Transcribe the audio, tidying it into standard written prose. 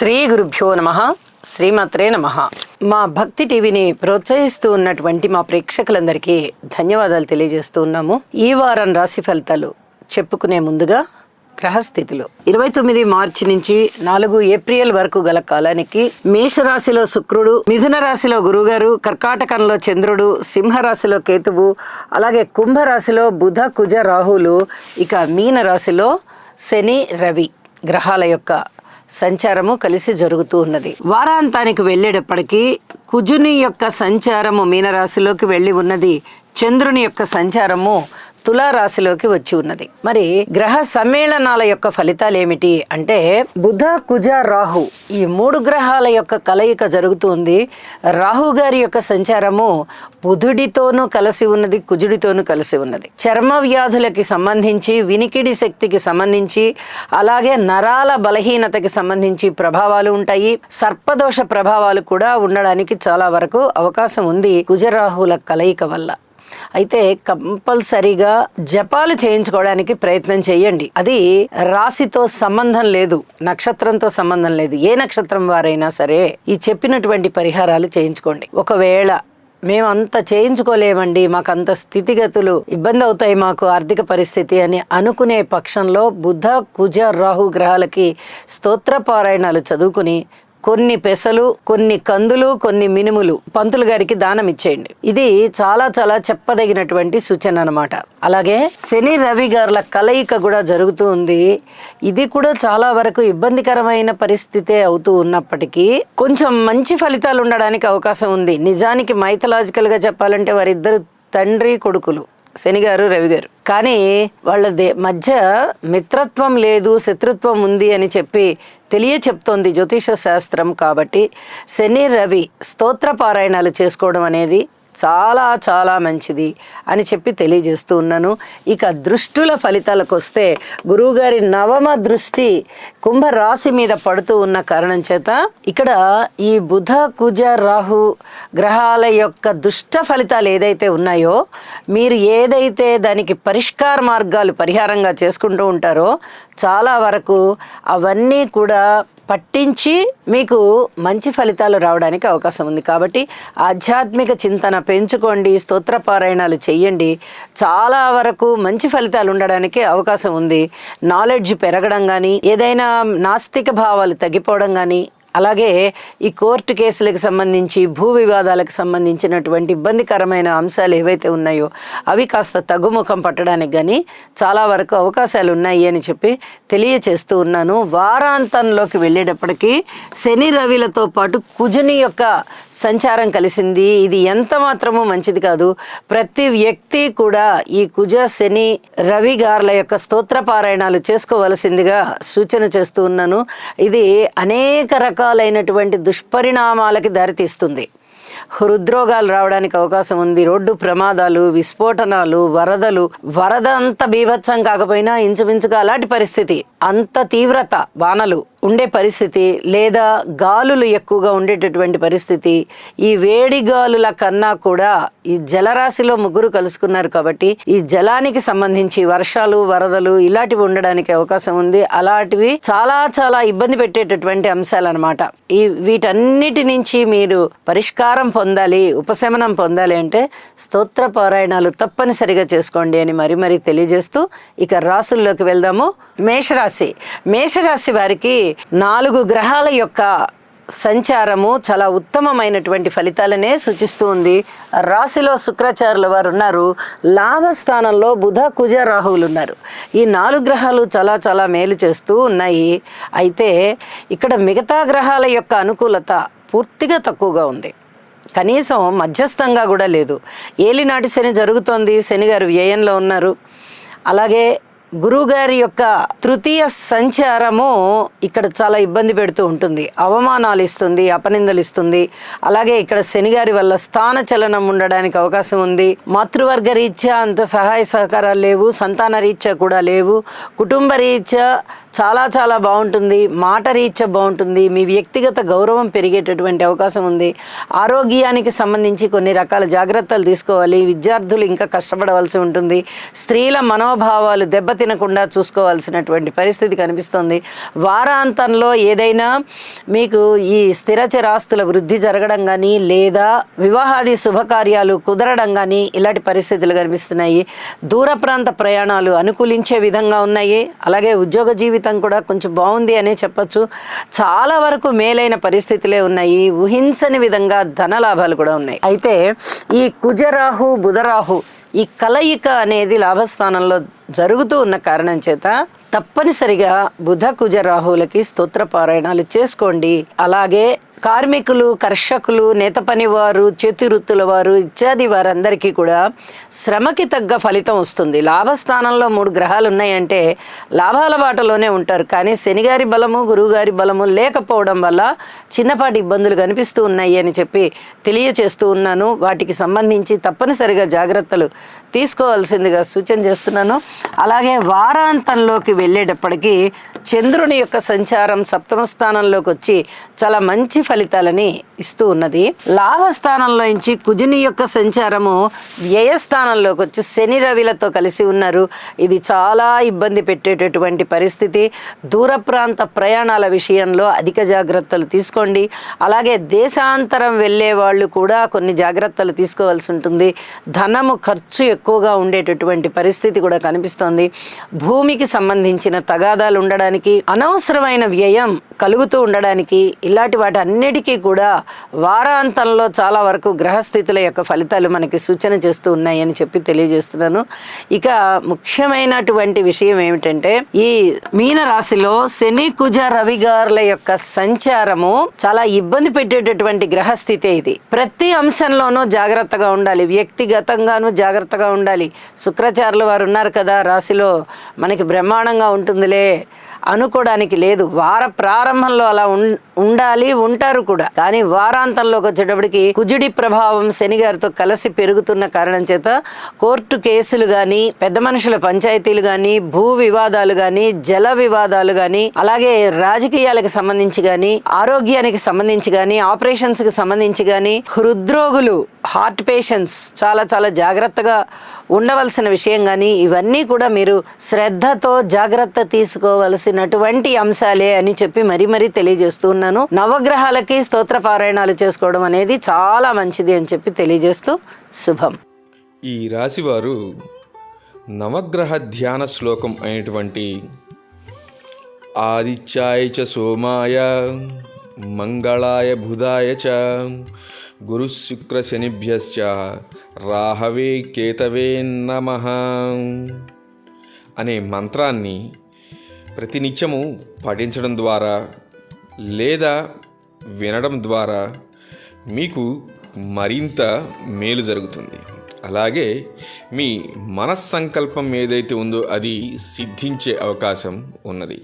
శ్రీ గురుభ్యో నమః. శ్రీమాత్రే నమః. మా భక్తి టీవీని ప్రోత్సహిస్తూ ఉన్నటువంటి మా ప్రేక్షకులందరికీ ధన్యవాదాలు తెలియజేస్తూ ఉన్నాము. ఈ వారం రాశి ఫలితాలు చెప్పుకునే ముందుగా గ్రహస్థితులు 29 మార్చి నుంచి 4 ఏప్రిల్ వరకు గల కాలానికి మేషరాశిలో శుక్రుడు, మిథున రాశిలో గురుగారు, కర్కాటకంలో చంద్రుడు, సింహరాశిలో కేతువు, అలాగే కుంభరాశిలో బుధ కుజ రాహులు, ఇక మీన రాశిలో శని రవి గ్రహాల యొక్క సంచారము కలిసి జరుగుతూ ఉన్నది. వారాంతానికి వెళ్ళేటప్పటికీ కుజుని యొక్క సంచారము మీనరాశిలోకి వెళ్ళి ఉన్నది, చంద్రుని యొక్క సంచారము తులారాశిలోకి వచ్చి ఉన్నది. మరి గ్రహ సమ్మేళనాల యొక్క ఫలితాలు ఏమిటి అంటే, బుధ కుజ రాహు ఈ 3 గ్రహాల యొక్క కలయిక జరుగుతుంది. రాహు గారి యొక్క సంచారము బుధుడితోనూ కలిసి ఉన్నది, కుజుడితోనూ కలిసి ఉన్నది. చర్మ వ్యాధులకి సంబంధించి, వినికిడి శక్తికి సంబంధించి, అలాగే నరాల బలహీనతకి సంబంధించి ప్రభావాలు ఉంటాయి. సర్పదోష ప్రభావాలు కూడా ఉండడానికి చాలా వరకు అవకాశం ఉంది కుజరాహుల కలయిక వల్ల. అయితే కంపల్సరీగా జపాలు చేయించుకోవడానికి ప్రయత్నం చేయండి. అది రాశితో సంబంధం లేదు, నక్షత్రంతో సంబంధం లేదు. ఏ నక్షత్రం వారైనా సరే ఈ చెప్పినటువంటి పరిహారాలు చేయించుకోండి. ఒకవేళ మేము అంత చేయించుకోలేమండి, మాకు అంత స్థితిగతులు ఇబ్బంది అవుతాయి, మాకు ఆర్థిక పరిస్థితి అని అనుకునే పక్షంలో బుధ కుజ రాహు గ్రహాలకి స్తోత్ర పారాయణాలు చదువుకుని కొన్ని పెసలు, కొన్ని కందులు, కొన్ని మినుములు పంతులు గారికి దానం ఇచ్చేయండి. ఇది చాలా చాలా చెప్పదగినటువంటి సూచన అన్నమాట. అలాగే శని రవి గారుల కలయిక కూడా జరుగుతూ ఉంది. ఇది కూడా చాలా వరకు ఇబ్బందికరమైన పరిస్థితే అవుతూ ఉన్నప్పటికీ కొంచెం మంచి ఫలితాలు ఉండడానికి అవకాశం ఉంది. నిజానికి మైథలాజికల్ గా చెప్పాలంటే వారిద్దరు తండ్రి కొడుకులు, శని గారు రవి గారు. కానీ వాళ్ళ మధ్య మిత్రత్వం లేదు, శత్రుత్వం ఉంది అని చెప్పి చెప్తోంది జ్యోతిష శాస్త్రం. కాబట్టి శని రవి స్తోత్ర పారాయణాలు చేసుకోవడం అనేది చాలా చాలా మంచిది అని చెప్పి తెలియజేస్తూ ఉన్నాను. ఇక దృష్టుల ఫలితాలకు వస్తే, గురువుగారి 9వ దృష్టి కుంభరాశి మీద పడుతూ ఉన్న కారణం చేత ఇక్కడ ఈ బుధ కుజ రాహు గ్రహాల యొక్క దుష్ట ఫలితాలు ఏదైతే ఉన్నాయో, మీరు ఏదైతే దానికి పరిష్కార మార్గాలు పరిహారంగా చేసుకుంటూ ఉంటారో చాలా వరకు అవన్నీ కూడా పట్టించి మీకు మంచి ఫలితాలు రావడానికి అవకాశం ఉంది. కాబట్టి ఆధ్యాత్మిక చింతన పెంచుకోండి, స్తోత్ర పారాయణాలు చెయ్యండి, చాలా వరకు మంచి ఫలితాలు ఉండడానికి అవకాశం ఉంది. నాలెడ్జ్ పెరగడం కానీ, ఏదైనా నాస్తిక భావాలు తగ్గిపోవడం కానీ, అలాగే ఈ కోర్టు కేసులకు సంబంధించి, భూ వివాదాలకు సంబంధించినటువంటి ఇబ్బందికరమైన అంశాలు ఏవైతే ఉన్నాయో అవి కాస్త తగ్గుముఖం పట్టడానికి కానీ చాలా వరకు అవకాశాలు ఉన్నాయి అని చెప్పి తెలియచేస్తూ ఉన్నాను. వారాంతంలోకి వెళ్ళేటప్పటికీ శని రవిలతో పాటు కుజుని యొక్క సంచారం కలిసింది. ఇది ఎంత మాత్రమూ మంచిది కాదు. ప్రతి వ్యక్తి కూడా ఈ కుజ శని రవి గారుల యొక్క స్తోత్ర పారాయణాలు చేసుకోవలసిందిగా సూచన చేస్తూ ఉన్నాను. ఇది అనేక రకాలైనటువంటి దుష్పరిణామాలకి దారితీస్తుంది. హృద్రోగాలు రావడానికి అవకాశం ఉంది, రోడ్డు ప్రమాదాలు, విస్ఫోటనాలు, వరద అంత బీభత్సం కాకపోయినా ఇంచుమించుగా అలాంటి పరిస్థితి, అంత తీవ్రత వానలు ఉండే పరిస్థితి, లేదా గాలులు ఎక్కువగా ఉండేటటువంటి పరిస్థితి. ఈ వేడి గాలుల కన్నా కూడా ఈ జలరాశిలో ముగ్గురు కలుసుకున్నారు కాబట్టి ఈ జలానికి సంబంధించి వర్షాలు, వరదలు ఇలాంటివి ఉండడానికి అవకాశం ఉంది. అలాంటివి చాలా చాలా ఇబ్బంది పెట్టేటటువంటి అంశాలు అన్నమాట. వీటన్నిటి నుంచి మీరు పరిష్కారం పొందాలి, ఉపశమనం పొందాలి అంటే స్తోత్ర పారాయణాలు తప్పనిసరిగా చేసుకోండి అని మరీ తెలియజేస్తూ ఇక రాసుల్లోకి వెళ్దాము. మేషరాశి వారికి 4 గ్రహాల యొక్క సంచారము చాలా ఉత్తమమైనటువంటి ఫలితాలనే సూచిస్తూ ఉంది. రాశిలో శుక్రాచార్యుల వారు ఉన్నారు, లాభస్థానంలో బుధ కుజ రాహువులు ఉన్నారు. ఈ 4 గ్రహాలు చాలా చాలా మేలు చేస్తూ ఉన్నాయి. అయితే ఇక్కడ మిగతా గ్రహాల యొక్క అనుకూలత పూర్తిగా తక్కువగా ఉంది, కనీసం మధ్యస్థంగా కూడా లేదు. ఏలినాటి శని జరుగుతోంది, శని గారు వ్యయంలో ఉన్నారు. అలాగే గురువుగారి యొక్క తృతీయ సంచారము ఇక్కడ చాలా ఇబ్బంది పెడుతూ ఉంటుంది, అవమానాలు ఇస్తుంది, అపనిందలు ఇస్తుంది. అలాగే ఇక్కడ శనిగారి వల్ల స్థాన చలనం ఉండడానికి అవకాశం ఉంది. మాతృవర్గ రీత్యా అంత సహాయ సహకారాలు లేవు, సంతాన రీత్యా కూడా లేవు. కుటుంబ రీత్యా చాలా చాలా బాగుంటుంది, మాట రీత్యా బాగుంటుంది, మీ వ్యక్తిగత గౌరవం పెరిగేటటువంటి అవకాశం ఉంది. ఆరోగ్యానికి సంబంధించి కొన్ని రకాల జాగ్రత్తలు తీసుకోవాలి. విద్యార్థులు ఇంకా కష్టపడవలసి ఉంటుంది. స్త్రీల మనోభావాలు దెబ్బ దెబ్బతినకుండా చూసుకోవాల్సినటువంటి పరిస్థితి కనిపిస్తుంది. వారాంతంలో ఏదైనా మీకు ఈ స్థిరచరాస్తుల వృద్ధి జరగడం కానీ లేదా వివాహాది శుభకార్యాలు కుదరడం కానీ ఇలాంటి పరిస్థితులు కనిపిస్తున్నాయి. దూర ప్రాంత ప్రయాణాలు అనుకూలించే విధంగా ఉన్నాయి. అలాగే ఉద్యోగ జీవితం కూడా కొంచెం బాగుంది అనే చెప్పచ్చు. చాలా వరకు మేలైన పరిస్థితులే ఉన్నాయి. ఊహించని విధంగా ధన లాభాలు కూడా ఉన్నాయి. అయితే ఈ కుజరాహు బుధరాహు ఈ కలయిక అనేది లాభస్థానంలో జరుగుతూ ఉన్న కారణం చేత తప్పనిసరిగా బుధ కుజ రాహువులకి స్తోత్ర పారాయణాలు చేసుకోండి. అలాగే కార్మికులు, కర్షకులు, నేత పనివారు, చేతి వృత్తుల వారు ఇత్యాది వారందరికీ కూడా శ్రమకి తగ్గ ఫలితం వస్తుంది. లాభస్థానంలో 3 గ్రహాలు ఉన్నాయంటే లాభాల బాటలోనే ఉంటారు. కానీ శనిగారి బలము, గురువుగారి బలము లేకపోవడం వల్ల చిన్నపాటి ఇబ్బందులు కనిపిస్తూ ఉన్నాయి అని చెప్పి తెలియచేస్తూ ఉన్నాను. వాటికి సంబంధించి తప్పనిసరిగా జాగ్రత్తలు తీసుకోవాల్సిందిగా సూచన చేస్తున్నాను. అలాగే వారాంతంలోకి వెళ్ళేటప్పటికీ చంద్రుని యొక్క సంచారం 7వ స్థానంలోకి వచ్చి చాలా మంచి ఫలితాలని ఇస్తూ ఉన్నది. లాభస్థానంలో నుంచి కుజుని యొక్క సంచారము వ్యయస్థానంలోకి వచ్చి శని రవిలతో కలిసి ఉన్నారు. ఇది చాలా ఇబ్బంది పెట్టేటటువంటి పరిస్థితి. దూర ప్రాంత ప్రయాణాల విషయంలో అధిక జాగ్రత్తలు తీసుకోండి. అలాగే దేశాంతరం వెళ్ళే వాళ్ళు కూడా కొన్ని జాగ్రత్తలు తీసుకోవాల్సి ఉంటుంది. ధనము ఖర్చు ఎక్కువగా ఉండేటటువంటి పరిస్థితి కూడా కనిపిస్తోంది. భూమికి సంబంధించిన తగాదాలు ఉండడానికి, అనవసరమైన వ్యయం కలుగుతూ ఉండడానికి, ఇలాంటి వాటి అన్నిటికీ కూడా వారాంతంలో చాలా వరకు గ్రహస్థితుల యొక్క ఫలితాలు మనకి సూచన చేస్తూ ఉన్నాయని చెప్పి తెలియజేస్తున్నాను. ఇక ముఖ్యమైనటువంటి విషయం ఏమిటంటే ఈ మీన రాశిలో శని కుజ రవి గారుల యొక్క సంచారము చాలా ఇబ్బంది పెట్టేటటువంటి గ్రహస్థితి. ఇది ప్రతి అంశంలోనూ జాగ్రత్తగా ఉండాలి. వ్యక్తిగతంగానూ జాగ్రత్తగా ఉండాలి. శుక్రాచార్యులు వారు ఉన్నారు కదా రాశిలో, మనకి బ్రహ్మాండంగా ఉంటుందిలే అనుకోవడానికి లేదు. వార ప్రారంభంలో అలా ఉండాలి, ఉంటారు కూడా. కానీ వారాంతంలోకి వచ్చేటప్పటికి కుజుడి ప్రభావం శని గారితో కలిసి పెరుగుతున్న కారణం చేత కోర్టు కేసులు కానీ, పెద్ద మనుషుల పంచాయతీలు కానీ, భూ వివాదాలు కానీ, జల వివాదాలు కానీ, అలాగే రాజకీయాలకు సంబంధించి కానీ, ఆరోగ్యానికి సంబంధించి కానీ, ఆపరేషన్స్ కి సంబంధించి కానీ, హృద్రోగులు, హార్ట్ పేషెంట్స్ చాలా చాలా జాగ్రత్తగా ఉండవలసిన విషయం. కానీ ఇవన్నీ కూడా మీరు శ్రద్ధతో జాగ్రత్త తీసుకోవలసినటువంటి అంశాలే అని చెప్పి మరీ తెలియజేస్తూ ఉన్నాను. నవగ్రహాలకి స్తోత్ర పారాయణాలు చేసుకోవడం అనేది చాలా మంచిది అని చెప్పి తెలియజేస్తూ శుభం. ఈ రాశివారు నవగ్రహ ధ్యాన శ్లోకం అయినటువంటి ఆదిత్యాయ చ సోమాయ మంగళాయ బుధాయ చ గురు శుక్ర శనిభ్యశ్చ రాహవే కేతవే నమః అనే మంత్రాన్ని ప్రతినిత్యము పఠించడం ద్వారా లేదా వినడం ద్వారా మీకు మరింత మేలు జరుగుతుంది. అలాగే మీ మనస్సంకల్పం ఏదైతే ఉందో అది సిద్ధించే అవకాశం ఉన్నది.